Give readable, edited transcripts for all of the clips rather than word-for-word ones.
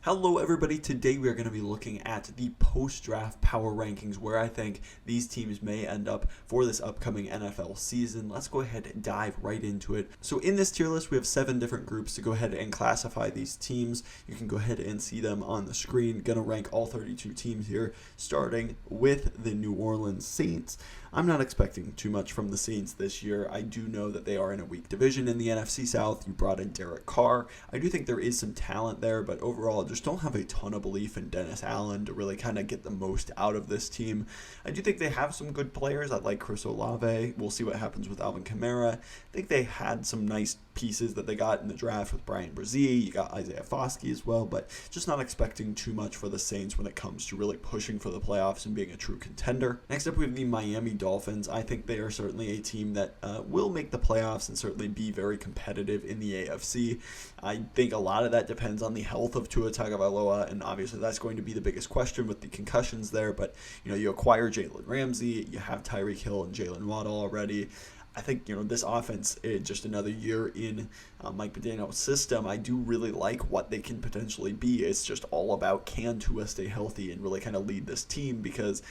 Hello everybody, today we are going to be looking at the post-draft power rankings where I think these teams may end up for this upcoming NFL season. Let's go ahead and dive right into it. So in this tier list we have 7 different groups to go ahead and classify these teams. You can go ahead and see them on the screen. Going to rank all 32 teams here, starting with the New Orleans Saints. I'm not expecting too much from the Saints this year. I do know that they are in a weak division in the NFC South. You brought in Derek Carr. I do think there is some talent there, but overall I just don't have a ton of belief in Dennis Allen to really kind of get the most out of this team. I do think they have some good players. I like Chris Olave. We'll see what happens with Alvin Kamara. I think they had some nice pieces that they got in the draft with Brian Brzee. You got Isaiah Foskey as well, but just not expecting too much for the Saints when it comes to really pushing for the playoffs and being a true contender. Next up, we have the Miami Dolphins. I think they are certainly a team that will make the playoffs and certainly be very competitive in the AFC. I think a lot of that depends on the health of Tua Tagovailoa, and obviously that's going to be the biggest question with the concussions there, but you acquire Jalen Ramsey, you have Tyreek Hill and Jalen Waddle already. I think, this offense, just another year in Mike McDaniel's system, I do really like what they can potentially be. It's just all about, can Tua stay healthy and really kind of lead this team? Because,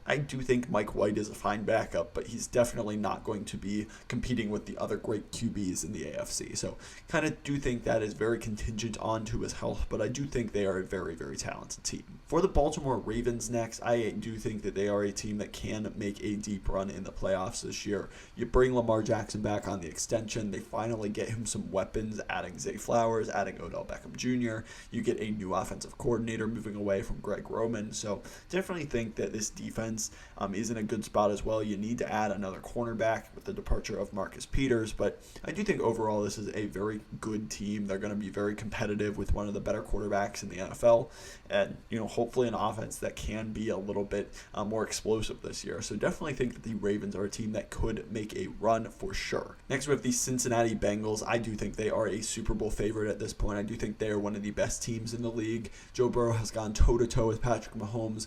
I do think Mike White is a fine backup, but he's definitely not going to be competing with the other great QBs in the AFC. So kind of do think that is very contingent on Tua's health, but I do think they are a very, very talented team. For the Baltimore Ravens next, I do think that they are a team that can make a deep run in the playoffs this year. You bring Lamar Jackson back on the extension. They finally get him some weapons, adding Zay Flowers, adding Odell Beckham Jr. You get a new offensive coordinator moving away from Greg Roman. So definitely think that this defense is in a good spot as well. You need to add another cornerback with the departure of Marcus Peters, but I do think overall this is a very good team. They're going to be very competitive with one of the better quarterbacks in the NFL, and hopefully an offense that can be a little bit more explosive this year. So definitely think that the Ravens are a team that could make a run for sure. Next we have the Cincinnati Bengals. I do think they are a Super Bowl favorite at this point. I do think they are one of the best teams in the league. Joe Burrow has gone toe-to-toe with Patrick Mahomes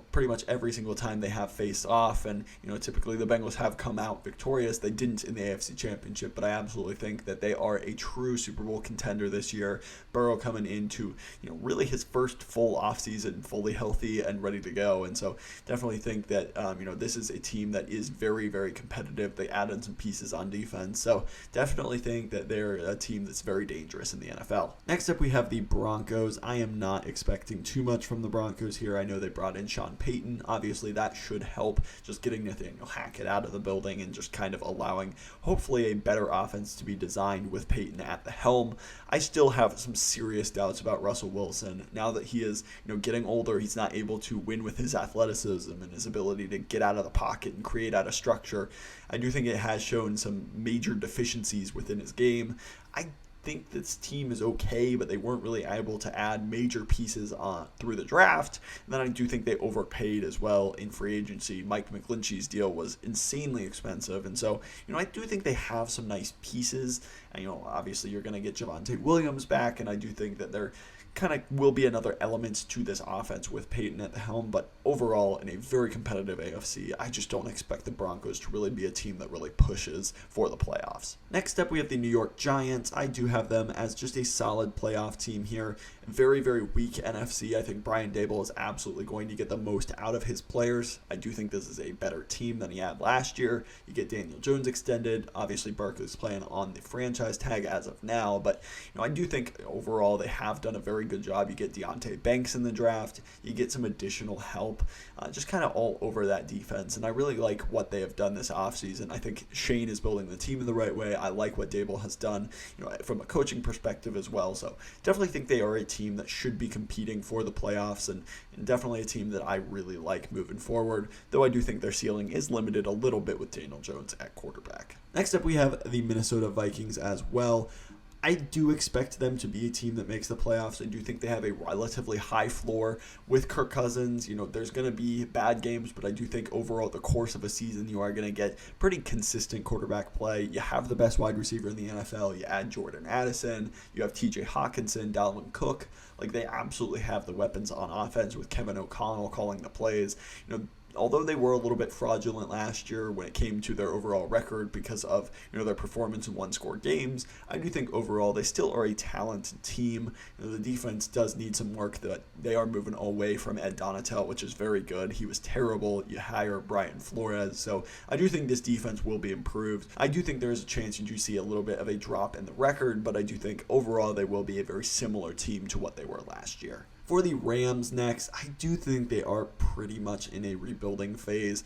pretty much every single time they have faced off, and typically the Bengals have come out victorious. They didn't in the AFC Championship, but I absolutely think that they are a true Super Bowl contender this year. Burrow coming into really his first full offseason, fully healthy and ready to go, and so definitely think that this is a team that is very, very competitive. They added some pieces on defense, so definitely think that they're a team that's very dangerous in the NFL. Next up we have the Broncos. I am not expecting too much from the Broncos here. I know they brought in Sean Payton. Obviously that should help, just getting Nathaniel Hackett out of the building and just kind of allowing hopefully a better offense to be designed with Payton at the helm. I still have some serious doubts about Russell Wilson. Now that he is getting older, he's not able to win with his athleticism and his ability to get out of the pocket and create out of structure. I do think it has shown some major deficiencies within his game. I think this team is okay, but they weren't really able to add major pieces through the draft. And then I do think they overpaid as well in free agency. Mike McGlinchey's deal was insanely expensive, and so I do think they have some nice pieces. And, obviously you're going to get Javonte Williams back, and I do think that they're kind of will be another element to this offense with Peyton at the helm, but overall in a very competitive AFC, I just don't expect the Broncos to really be a team that really pushes for the playoffs. Next up we have the New York Giants. I do have them as just a solid playoff team here. Very, very weak NFC. I think Brian Daboll is absolutely going to get the most out of his players. I do think this is a better team than he had last year. You get Daniel Jones extended. Obviously Barkley's playing on the franchise tag as of now, but I do think overall they have done a very good job. You get Deonte Banks in the draft. You get some additional help, just kind of all over that defense. And I really like what they have done this offseason. I think Shane is building the team in the right way. I like what Daboll has done, from a coaching perspective as well. So definitely think they are a team that should be competing for the playoffs, and definitely a team that I really like moving forward, though I do think their ceiling is limited a little bit with Daniel Jones at quarterback. Next up we have the Minnesota Vikings as well. I do expect them to be a team that makes the playoffs. I do think they have a relatively high floor with Kirk Cousins. There's going to be bad games, but I do think overall the course of a season you are going to get pretty consistent quarterback play. You have the best wide receiver in the NFL. You add Jordan Addison. You have TJ Hawkinson, Dalvin Cook. They absolutely have the weapons on offense with Kevin O'Connell calling the plays. although they were a little bit fraudulent last year when it came to their overall record because of their performance in one-score games, I do think overall they still are a talented team. The defense does need some work. That they are moving away from Ed Donatel, which is very good. He was terrible. You hire Brian Flores, so I do think this defense will be improved. I do think there is a chance you do see a little bit of a drop in the record, but I do think overall they will be a very similar team to what they were last year. For the Rams next, I do think they are pretty much in a rebuilding phase.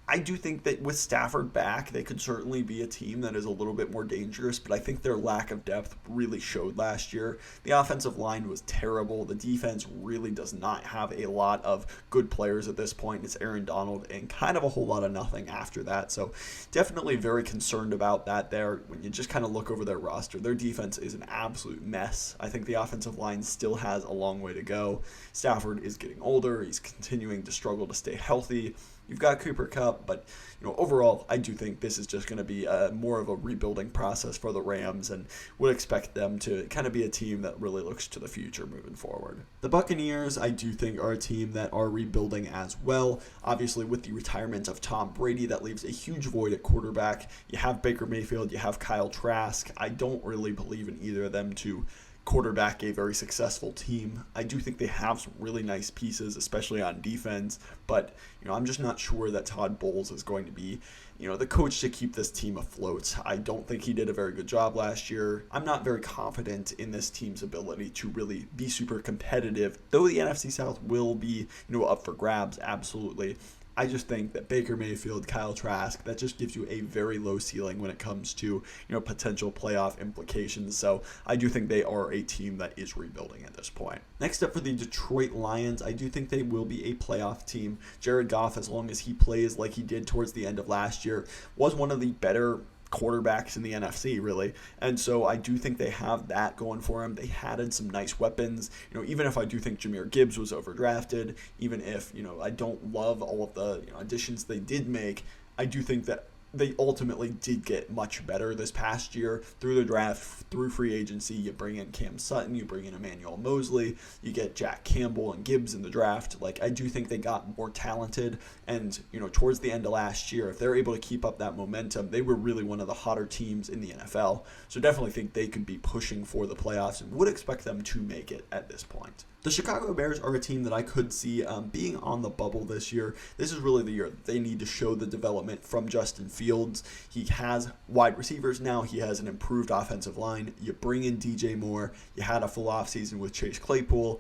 I do think that with Stafford back, they could certainly be a team that is a little bit more dangerous, but I think their lack of depth really showed last year. The offensive line was terrible. The defense really does not have a lot of good players at this point. It's Aaron Donald and kind of a whole lot of nothing after that. So definitely very concerned about that there. When you just kind of look over their roster, their defense is an absolute mess. I think the offensive line still has a long way to go. Stafford is getting older. He's continuing to struggle to stay healthy. You've got Cooper Kupp, but overall, I do think this is just going to be more of a rebuilding process for the Rams, and would expect them to kind of be a team that really looks to the future moving forward. The Buccaneers, I do think, are a team that are rebuilding as well. Obviously, with the retirement of Tom Brady, that leaves a huge void at quarterback. You have Baker Mayfield, you have Kyle Trask. I don't really believe in either of them to quarterback a very successful team. I do think they have some really nice pieces, especially on defense, but I'm just not sure that Todd Bowles is going to be the coach to keep this team afloat. I don't think he did a very good job last year. I'm not very confident in this team's ability to really be super competitive, though the NFC South will be up for grabs, absolutely. I just think that Baker Mayfield, Kyle Trask, that just gives you a very low ceiling when it comes to potential playoff implications. So I do think they are a team that is rebuilding at this point. Next up for the Detroit Lions, I do think they will be a playoff team. Jared Goff, as long as he plays like he did towards the end of last year, was one of the better quarterbacks in the NFC, really. And so I do think they have that going for them. They added some nice weapons. Even if I do think Jahmyr Gibbs was overdrafted, even if, I don't love all of the additions they did make, I do think that they ultimately did get much better this past year through the draft, through free agency. You bring in Cam Sutton, you bring in Emmanuel Mosley, you get Jack Campbell and Gibbs in the draft. I do think they got more talented, and towards the end of last year, if they're able to keep up that momentum, they were really one of the hotter teams in the NFL. So definitely think they could be pushing for the playoffs and would expect them to make it at this point. The Chicago Bears are a team that I could see being on the bubble this year. This is really the year that they need to show the development from Justin Fields. He has wide receivers now. He has an improved offensive line. You bring in DJ Moore. You had a full offseason with Chase Claypool.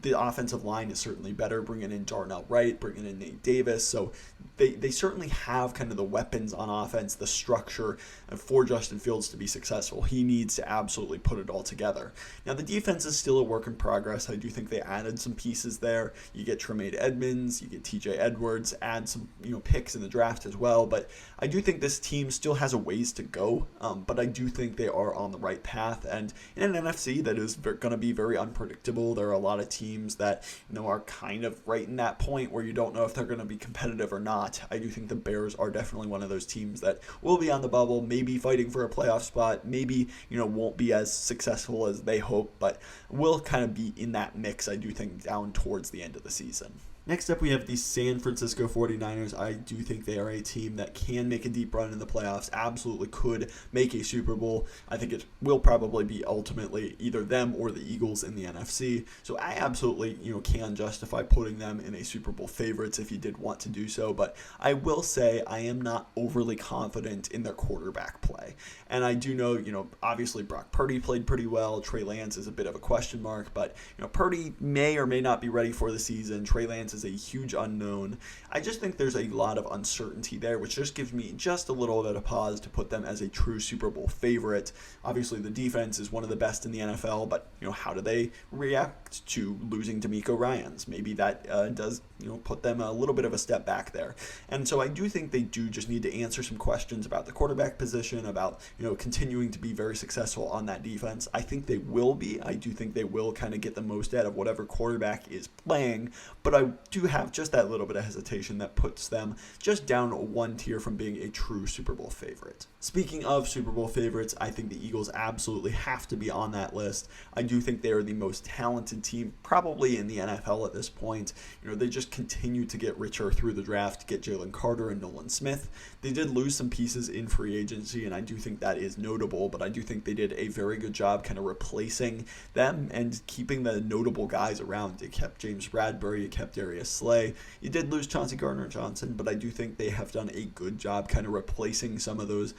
The offensive line is certainly better, bringing in Darnell Wright, bringing in Nate Davis. So they certainly have kind of the weapons on offense, the structure for Justin Fields to be successful. He needs to absolutely put it all together. Now, the defense is still a work in progress. I do think they added some pieces there. You get Tremaine Edmonds, you get TJ Edwards, add some picks in the draft as well. But I do think this team still has a ways to go, but I do think they are on the right path. And in an NFC that is going to be very unpredictable, there are a lot of teams that are kind of right in that point where you don't know if they're going to be competitive or not. I do think the Bears are definitely one of those teams that will be on the bubble, maybe fighting for a playoff spot, maybe won't be as successful as they hope, but will kind of be in that mix, I do think, down towards the end of the season. Next up, we have the San Francisco 49ers. I do think they are a team that can make a deep run in the playoffs, absolutely could make a Super Bowl. I think it will probably be ultimately either them or the Eagles in the NFC. So I absolutely, can justify putting them in a Super Bowl favorites if you did want to do so. But I will say I am not overly confident in their quarterback play. And I do know, obviously Brock Purdy played pretty well. Trey Lance is a bit of a question mark, but, Purdy may or may not be ready for the season. Trey Lance is a huge unknown. I just think there's a lot of uncertainty there, which just gives me just a little bit of pause to put them as a true Super Bowl favorite. Obviously, the defense is one of the best in the NFL, but how do they react to losing D'Amico Ryans? Maybe that does put them a little bit of a step back there. And so I do think they do just need to answer some questions about the quarterback position, about continuing to be very successful on that defense. I think they will be. I do think they will kind of get the most out of whatever quarterback is playing, but I do have just that little bit of hesitation that puts them just down one tier from being a true Super Bowl favorite. Speaking of Super Bowl favorites, I think the Eagles absolutely have to be on that list. I do think they are the most talented team probably in the NFL at this point. They just continue to get richer through the draft, get Jalen Carter and Nolan Smith. They did lose some pieces in free agency, and I do think that is notable, but I do think they did a very good job kind of replacing them and keeping the notable guys around. They kept James Bradbury, you kept Darius Slay. You did lose Chauncey Gardner-Johnson, but I do think they have done a good job kind of replacing some of those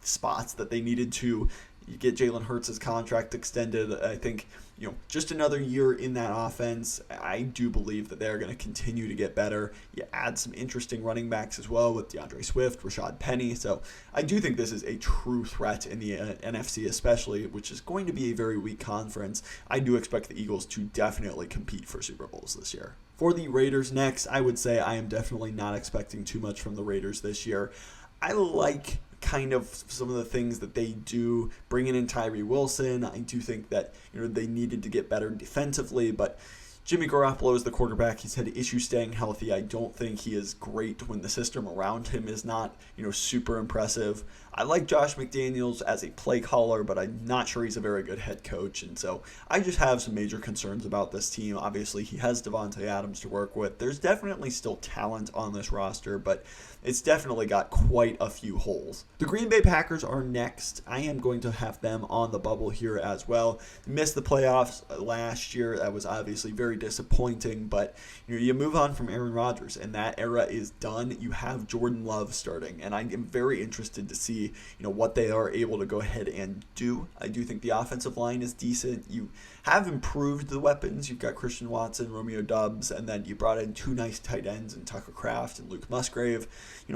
spots that they needed to. You get Jalen Hurts' contract extended. I think, just another year in that offense. I do believe that they're going to continue to get better. You add some interesting running backs as well with DeAndre Swift, Rashad Penny. So I do think this is a true threat in the NFC especially, which is going to be a very weak conference. I do expect the Eagles to definitely compete for Super Bowls this year. For the Raiders next, I would say I am definitely not expecting too much from the Raiders this year. I like kind of some of the things that they do, bringing in Tyree Wilson. I do think that they needed to get better defensively, but Jimmy Garoppolo is the quarterback. He's had issues staying healthy. I don't think he is great when the system around him is not, super impressive. I like Josh McDaniels as a play caller, but I'm not sure he's a very good head coach. And so I just have some major concerns about this team. Obviously, he has Devontae Adams to work with. There's definitely still talent on this roster, but it's definitely got quite a few holes. The Green Bay Packers are next. I am going to have them on the bubble here as well. Missed the playoffs last year. That was obviously very disappointing, but you move on from Aaron Rodgers, and that era is done. You have Jordan Love starting, and I am very interested to see what they are able to go ahead and do. I do think the offensive line is decent. You have improved the weapons. You've got Christian Watson, Romeo Doubs, and then you brought in two nice tight ends in Tucker Kraft and Luke Musgrave.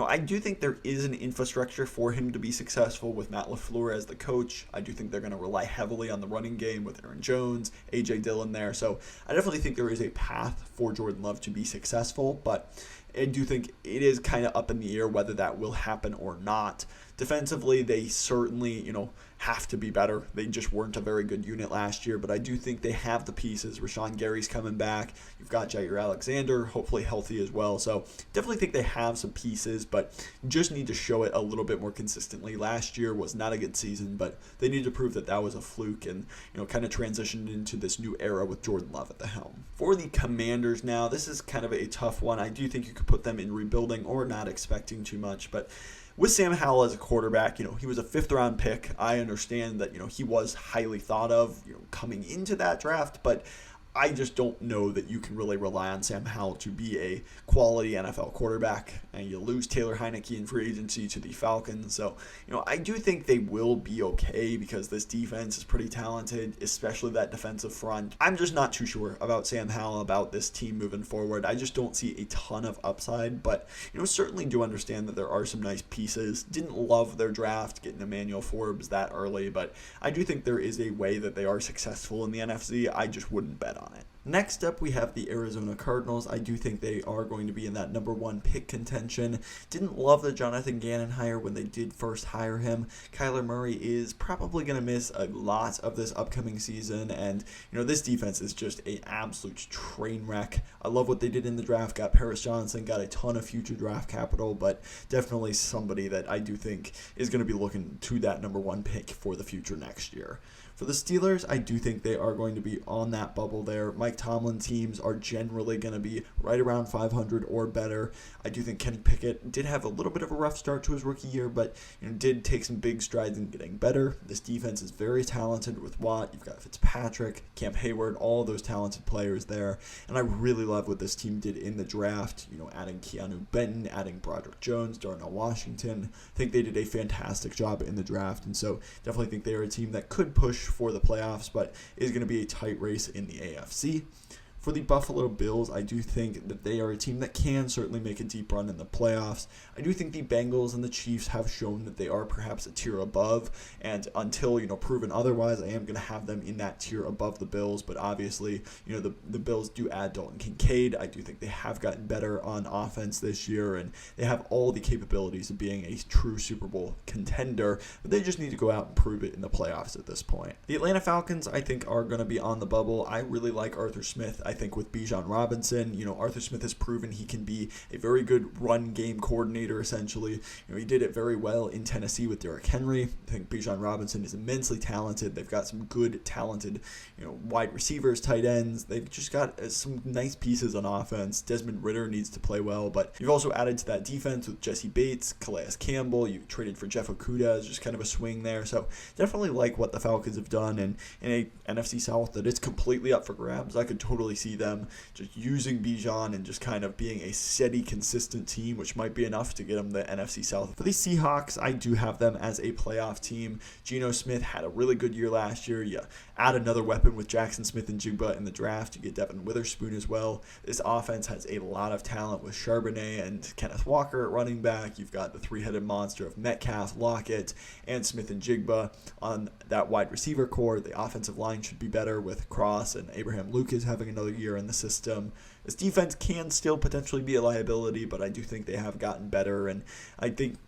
I do think there is an infrastructure for him to be successful with Matt LaFleur as the coach. I do think they're going to rely heavily on the running game with Aaron Jones, A.J. Dillon there. So I definitely think there is a path for Jordan Love to be successful, but I do think it is kind of up in the air whether that will happen or not. Defensively, they certainly, have to be better. They just weren't a very good unit last year, but I do think they have the pieces. Rashawn Gary's coming back. You've got Jair Alexander, hopefully healthy as well. So definitely think they have some pieces, but just need to show it a little bit more consistently. Last year was not a good season, but they need to prove that that was a fluke and, kind of transitioned into this new era with Jordan Love at the helm. For the Commanders now, this is kind of a tough one. I do think you could put them in rebuilding or not expecting too much, but with Sam Howell as a quarterback, he was a 5th-round pick. I understand that, he was highly thought of, coming into that draft, but I just don't know that you can really rely on Sam Howell to be a quality NFL quarterback. And you lose Taylor Heineke in free agency to the Falcons. So, I do think they will be okay because this defense is pretty talented, especially that defensive front. I'm just not too sure about Sam Howell, about this team moving forward. I just don't see a ton of upside, but, certainly do understand that there are some nice pieces. Didn't love their draft, getting Emmanuel Forbes that early, but I do think there is a way that they are successful in the NFC. I just wouldn't bet on it. Next up, we have the Arizona Cardinals. I do think they are going to be in that number 1 pick contention. Didn't love the Jonathan Gannon hire when they did first hire him. Kyler Murray is probably going to miss a lot of this upcoming season, and this defense is just an absolute train wreck. I love what they did in the draft. Got Paris Johnson, got a ton of future draft capital, but definitely somebody that I do think is going to be looking to that number 1 pick for the future next year. For the Steelers, I do think they are going to be on that bubble there. Mike Tomlin teams are generally going to be right around 500 or better. I do think Kenny Pickett did have a little bit of a rough start to his rookie year, but did take some big strides in getting better. This defense is very talented with Watt. You've got Fitzpatrick, Cam Hayward, all of those talented players there. And I really love what this team did in the draft, adding Keanu Benton, adding Broderick Jones, Darnell Washington. I think they did a fantastic job in the draft, and so definitely think they are a team that could push for the playoffs, but is going to be a tight race in the AFC. For the Buffalo Bills, I do think that they are a team that can certainly make a deep run in the playoffs. I do think the Bengals and the Chiefs have shown that they are perhaps a tier above, and until, proven otherwise, I am going to have them in that tier above the Bills, but obviously, the Bills do add Dalton Kincaid. I do think they have gotten better on offense this year, and they have all the capabilities of being a true Super Bowl contender, but they just need to go out and prove it in the playoffs at this point. The Atlanta Falcons, I think, are going to be on the bubble. I really like Arthur Smith. I think, with Bijan Robinson. Arthur Smith has proven he can be a very good run game coordinator, essentially. He did it very well in Tennessee with Derrick Henry. I think Bijan Robinson is immensely talented. They've got some good, talented, wide receivers, tight ends. They've just got some nice pieces on offense. Desmond Ridder needs to play well, but you've also added to that defense with Jesse Bates, Calais Campbell. You traded for Jeff Okudah as just kind of a swing there. So definitely like what the Falcons have done, and in a NFC South that it's completely up for grabs. I could totally see them just using Bijan and just kind of being a steady, consistent team, which might be enough to get them the NFC South. For the Seahawks, I do have them as a playoff team. Geno Smith had a really good year last year. You add another weapon with Jackson Smith and Jigba in the draft. You get Devin Witherspoon as well. This offense has a lot of talent with Charbonnet and Kenneth Walker at running back. You've got the three-headed monster of Metcalf, Lockett, and Smith and Jigba on that wide receiver core. The offensive line should be better with Cross and Abraham Lucas having another year in the system. This defense can still potentially be a liability, but I do think they have gotten better, and I think,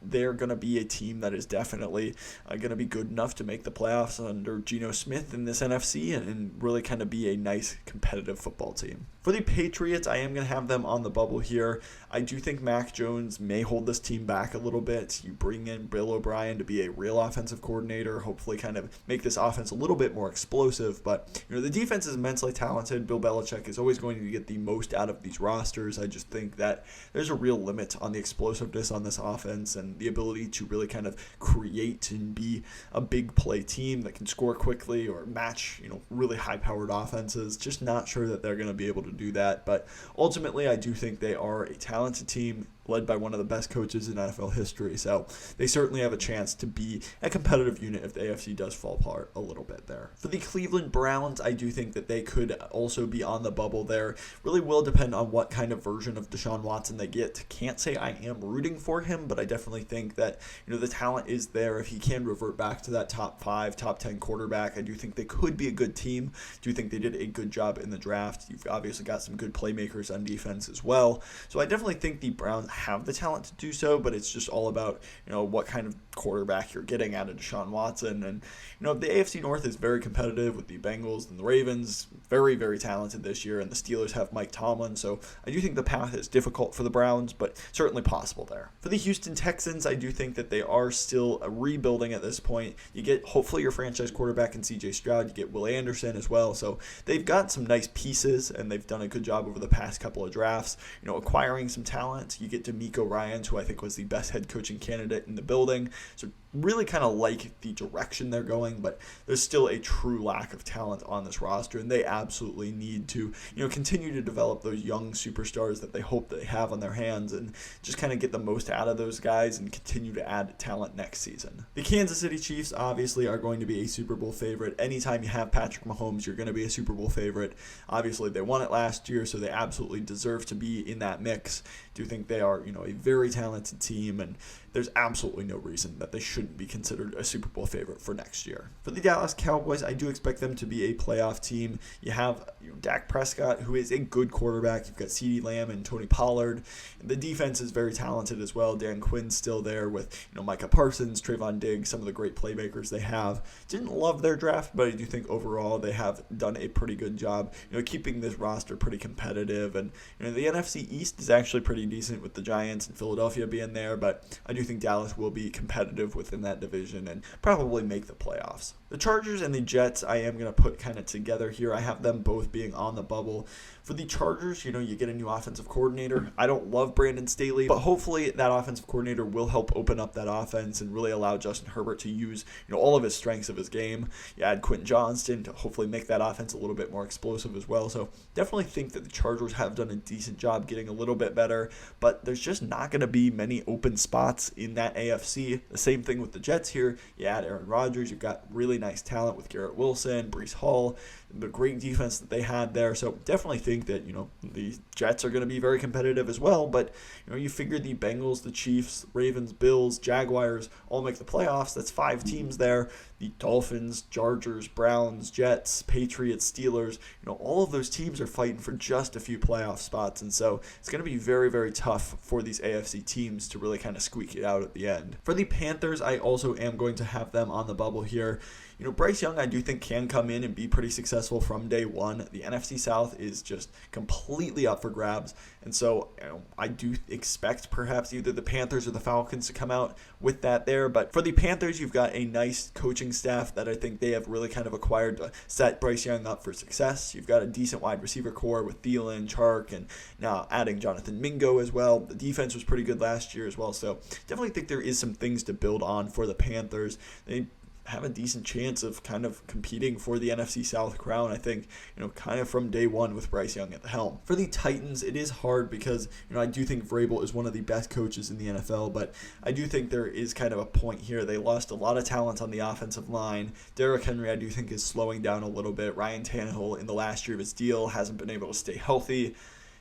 they're going to be a team that is definitely going to be good enough to make the playoffs under Geno Smith in this NFC and really kind of be a nice competitive football team. For the Patriots, I am going to have them on the bubble here. I do think Mac Jones may hold this team back a little bit. You bring in Bill O'Brien to be a real offensive coordinator, hopefully kind of make this offense a little bit more explosive, but the defense is immensely talented. Bill Belichick is always going to get the most out of these rosters. I just think that there's a real limit on the explosiveness on this offense and the ability to really kind of create and be a big play team that can score quickly or match, really high-powered offenses. Just not sure that they're going to be able to do that. But ultimately, I do think they are a talented team led by one of the best coaches in NFL history. So they certainly have a chance to be a competitive unit if the AFC does fall apart a little bit there. For the Cleveland Browns, I do think that they could also be on the bubble there. Really will depend on what kind of version of Deshaun Watson they get. Can't say I am rooting for him, but I definitely think that, the talent is there. If he can revert back to that top 5, top 10 quarterback, I do think they could be a good team. Do think they did a good job in the draft. You've obviously got some good playmakers on defense as well. So I definitely think the Browns have the talent to do so, but it's just all about, what kind of quarterback you're getting out of Deshaun Watson. And, the AFC North is very competitive with the Bengals and the Ravens, very, very talented this year, and the Steelers have Mike Tomlin. So I do think the path is difficult for the Browns, but certainly possible there. For the Houston Texans, I do think that they are still rebuilding at this point. You get, hopefully, your franchise quarterback in C.J. Stroud. You get Will Anderson as well. So they've got some nice pieces, and they've done a good job over the past couple of drafts, acquiring some talent. You get D'Amico Ryans, who I think was the best head coaching candidate in the building. So really kind of like the direction they're going, but there's still a true lack of talent on this roster, and they absolutely need to, continue to develop those young superstars that they hope they have on their hands and just kind of get the most out of those guys and continue to add talent next season. The Kansas City Chiefs obviously are going to be a Super Bowl favorite. Anytime you have Patrick Mahomes, you're going to be a Super Bowl favorite. Obviously, they won it last year, so they absolutely deserve to be in that mix. Do think they are, a very talented team, and there's absolutely no reason that they shouldn't be considered a Super Bowl favorite for next year. For the Dallas Cowboys, I do expect them to be a playoff team. You have Dak Prescott, who is a good quarterback. You've got CeeDee Lamb and Tony Pollard. The defense is very talented as well. Dan Quinn's still there with Micah Parsons, Trayvon Diggs, some of the great playmakers they have. Didn't love their draft, but I do think overall they have done a pretty good job keeping this roster pretty competitive. And the NFC East is actually pretty decent with the Giants and Philadelphia being there, but I do think Dallas will be competitive within that division and probably make the playoffs. The Chargers and the Jets, I am going to put kind of together here. I have them both being on the bubble. For the Chargers, you get a new offensive coordinator. I don't love Brandon Staley, but hopefully that offensive coordinator will help open up that offense and really allow Justin Herbert to use all of his strengths of his game. You add Quentin Johnston to hopefully make that offense a little bit more explosive as well. So definitely think that the Chargers have done a decent job getting a little bit better, but there's just not going to be many open spots in that AFC. The same thing with the Jets here. You add Aaron Rodgers. You've got really nice talent with Garrett Wilson, Breece Hall, the great defense that they had there. So definitely think that, the Jets are going to be very competitive as well. But, you figure the Bengals, the Chiefs, Ravens, Bills, Jaguars all make the playoffs. That's 5 teams there. The Dolphins, Chargers, Browns, Jets, Patriots, Steelers, all of those teams are fighting for just a few playoff spots. And so it's going to be very, very tough for these AFC teams to really kind of squeak it out at the end. For the Panthers, I also am going to have them on the bubble here. Bryce Young, I do think can come in and be pretty successful from day one. The NFC South is just completely up for grabs. And so I do expect perhaps either the Panthers or the Falcons to come out with that there. But for the Panthers, you've got a nice coaching staff that I think they have really kind of acquired to set Bryce Young up for success. You've got a decent wide receiver core with Thielen, Chark, and now adding Jonathan Mingo as well. The defense was pretty good last year as well. So definitely think there is some things to build on for the Panthers. They have a decent chance of kind of competing for the NFC South crown, I think, kind of from day one with Bryce Young at the helm. For the Titans, it is hard because, I do think Vrabel is one of the best coaches in the NFL, but I do think there is kind of a point here. They lost a lot of talent on the offensive line. Derrick Henry, I do think, is slowing down a little bit. Ryan Tannehill, in the last year of his deal, hasn't been able to stay healthy.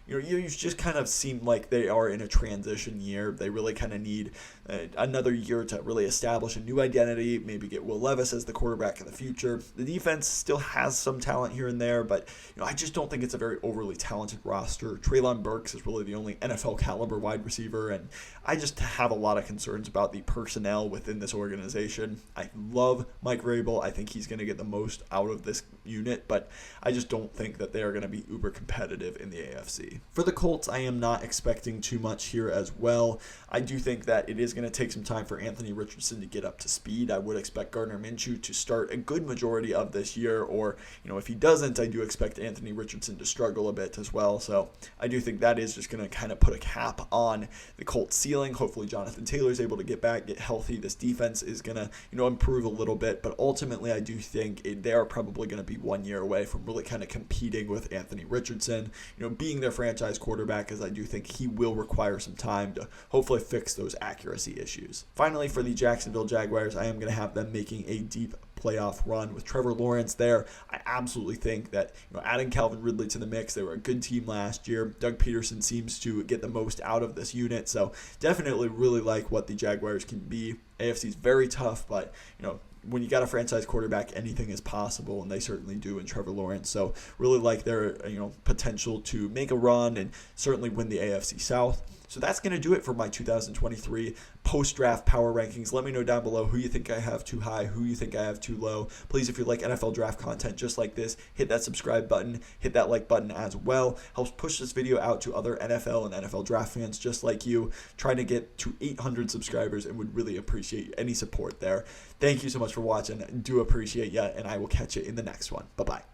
You just kind of seem like they are in a transition year. They really kind of need another year to really establish a new identity, maybe get Will Levis as the quarterback in the future. The defense still has some talent here and there, but I just don't think it's a very overly talented roster. Treylon Burks is really the only NFL caliber wide receiver, and I just have a lot of concerns about the personnel within this organization. I love Mike Vrabel. I think he's going to get the most out of this unit, but I just don't think that they are going to be uber competitive in the AFC. For the Colts, I am not expecting too much here as well. I do think that it is going to take some time for Anthony Richardson to get up to speed. I would expect Gardner Minshew to start a good majority of this year, or, if he doesn't, I do expect Anthony Richardson to struggle a bit as well. So I do think that is just going to kind of put a cap on the Colts ceiling. Hopefully Jonathan Taylor is able to get back, get healthy. This defense is going to, improve a little bit, but ultimately I do think they are probably going to be 1 year away from really kind of competing with Anthony Richardson, being their franchise quarterback, as I do think he will require some time to hopefully fix those accuracy issues. Finally, for the Jacksonville Jaguars, I am going to have them making a deep playoff run with Trevor Lawrence there. I absolutely think that adding Calvin Ridley to the mix, they were a good team last year. Doug Peterson seems to get the most out of this unit, so definitely really like what the Jaguars can be. AFC is very tough, but when you got a franchise quarterback, anything is possible, and they certainly do in Trevor Lawrence. So really like their potential to make a run and certainly win the AFC South. So that's going to do it for my 2023 post-draft power rankings. Let me know down below who you think I have too high, who you think I have too low. Please, if you like NFL draft content just like this, hit that subscribe button, hit that like button as well. Helps push this video out to other NFL and NFL draft fans just like you, trying to get to 800 subscribers, and would really appreciate any support there. Thank you so much for watching. Do appreciate you, and I will catch you in the next one. Bye-bye.